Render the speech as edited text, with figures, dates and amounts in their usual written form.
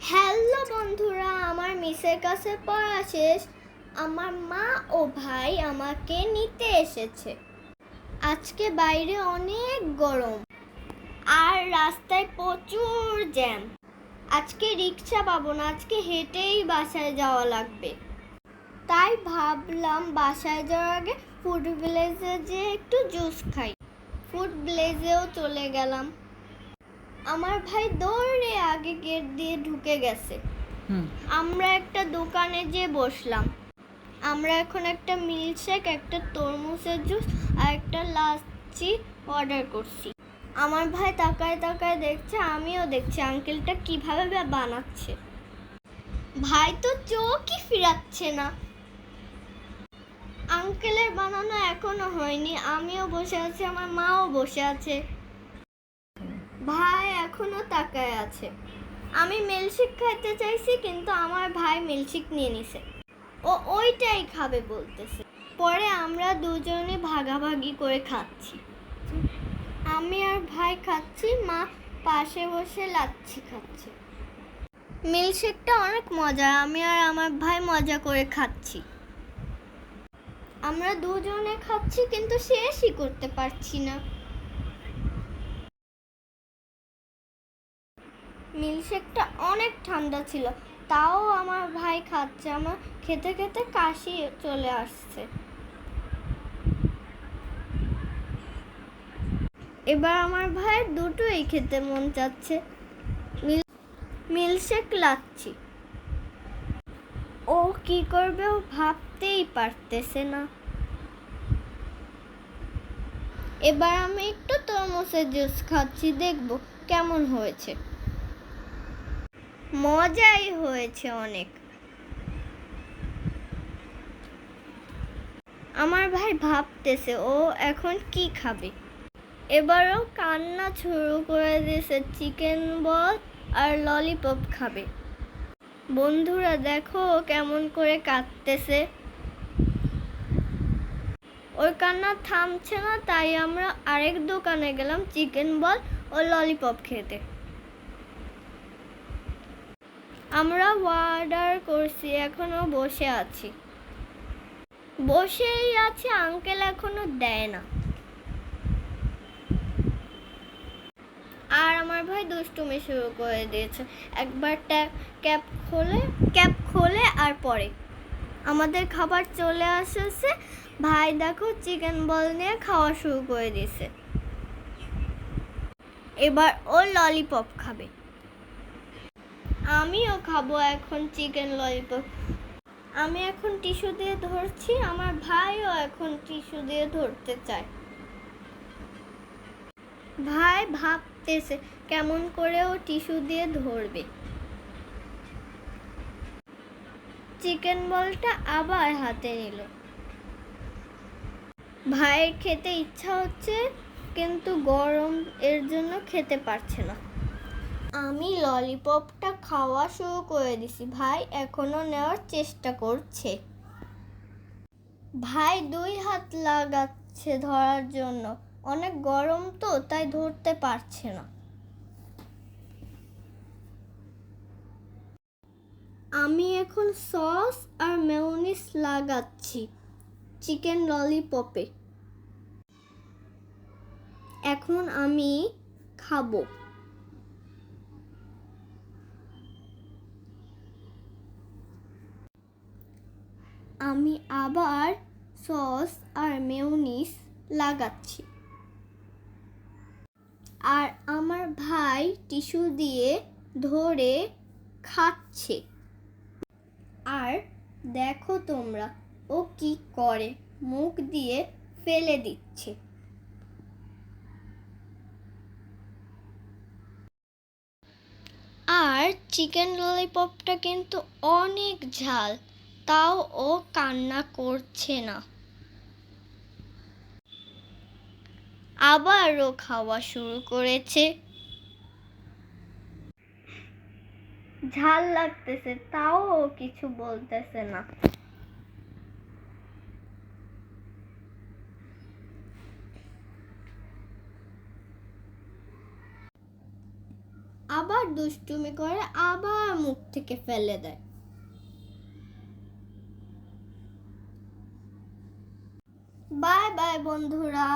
Hello বন্ধুরা, আমার মিসের কাছে পড়া শেষ। আমার মা ও ভাই আমাকে নিতে এসেছে। আজকে বাইরে অনেক গরম আর রাস্তায় প্রচুর জ্যাম। আজকে রিক্সা পাবো না, আজকে হেঁটেই বাসায় যাওয়া লাগবে। তাই ভাবলাম বাসায় যাওয়ার আগে ফুড ভিলেজে যেয়ে একটু জুস খাই। ফুড ভিলেজেও চলে গেলাম। আমার ভাই দৌড়ে আগে গেট দিয়ে ঢুকে গেছে। আমরা একটা দোকানে যেয়ে বসলাম। আমরা এখন একটা মিল্কশেক, একটা তরমুজের জুস আর একটা লাচ্ছি অর্ডার করছি। আমার ভাই তাকায় তাকায় দেখছে, আমিও দেখছি আঙ্কেলটা কিভাবে বানাচ্ছে। ভাই তো চোখই ফিরাচ্ছে না। আঙ্কেলের বানানো এখনো হয়নি। আমিও বসে আছি, আমার মাও বসে আছে। ভাই এখনো তাকায় আছে। আমি মিল্কশেক খাইতে চাইছি, কিন্তু আমার ভাই মিল্কশেক নিয়ে নিছে। ও ওইটাই খাবে বলতেছে। পরে আমরা দুজনে ভাগাভাগি করে খাচ্ছি। আমি আর ভাই খাচ্ছি, মা পাশে বসে লাচ্ছি খাচ্ছে। মিল্কশেকটা অনেক মজা, আমি আর আমার ভাই মজা করে খাচ্ছি। আমরা দুজনে খাচ্ছি কিন্তু শেষই করতে পারছি না। মিল্কশেকটা অনেক ঠান্ডা ছিল, তাও আমার ভাই খাচ্ছে। আমার খেতে খেতে কাশি চলে আসছে। এবার আমার ভাইয়ের দুটোই খেতে মন চাচ্ছে, মিল্কশেক লাচ্ছি। ও কি করবে ও ভাবতেই পারতেছে না। এবার আমি একটু তরমুজের জুস খাচ্ছি, দেখবো কেমন হয়েছে। মজাই হয়েছে অনেক। আমার ভাই ভাবতেছে ও এখন কি খাবে। এবারও কান্না শুরু করে দিয়েছে, চিকেন বল আর ললিপপ খাবে। বন্ধুরা দেখো কেমন করে কাঁদতেছে। ওর কান্না থামছে না, তাই আমরা আরেক দোকানে গেলাম চিকেন বল ও ললিপপ খেতে। আমরা অর্ডার করছি, এখনো বসে আছি। বসেই আছে, আঙ্কেল এখনো দেয় না। আর আমার ভাই দুষ্টুমি শুরু করে দিয়েছে। একবার ক্যাপ খোলে আর পরে আমাদের খাবার চলে আসছে। ভাই দেখো চিকেন বল নিয়ে খাওয়া শুরু করে দিয়েছে। এবার ও ললিপপ খাবে। আমিও খাবো এখন চিকেন ললিপপ। আমি এখন টিস্যু দিয়ে ধরছি, আমার ভাইও এখন টিস্যু দিয়ে ধরতে চায়। ভাই ভাবতেছে কেমন করে ও টিস্যু দিয়ে ধরবে। চিকেন বলটা আবার হাতে নিল। ভাইয়ের খেতে ইচ্ছা হচ্ছে, কিন্তু গরম এর জন্য খেতে পারছে না। আমি ললিপপটা খাওয়া শুরু করে দিছি, ভাই এখনো নেওয়ার চেষ্টা করছে। ভাই 2 হাত লাগাচ্ছে ধরার জন্য, অনেক গরম তো তাই ধরতে পারছে না। আমি এখন সস আর মেয়োনিজ লাগাচ্ছি চিকেন ললিপপে। এখন আমি খাবো। আমি আবার সস আর মেয়োনিজ লাগাচ্ছি। আর আমার ভাই টিস্যু দিয়ে ধরে খাচ্ছে। আর দেখো তোমরা ও কি করে, মুখ দিয়ে ফেলে দিচ্ছে। আর চিকেন ললিপপটা কিন্তু অনেক ঝাল, তাও ও কান্না করছে না। আবারও খাওয়া শুরু করেছে। ঝাল লাগতেছে, তাও ও কিছু বলতেছে না। আবার দুষ্টুমি করে আবার মুখ থেকে ফেলে দেয়। বাই বাই বন্ধুরা।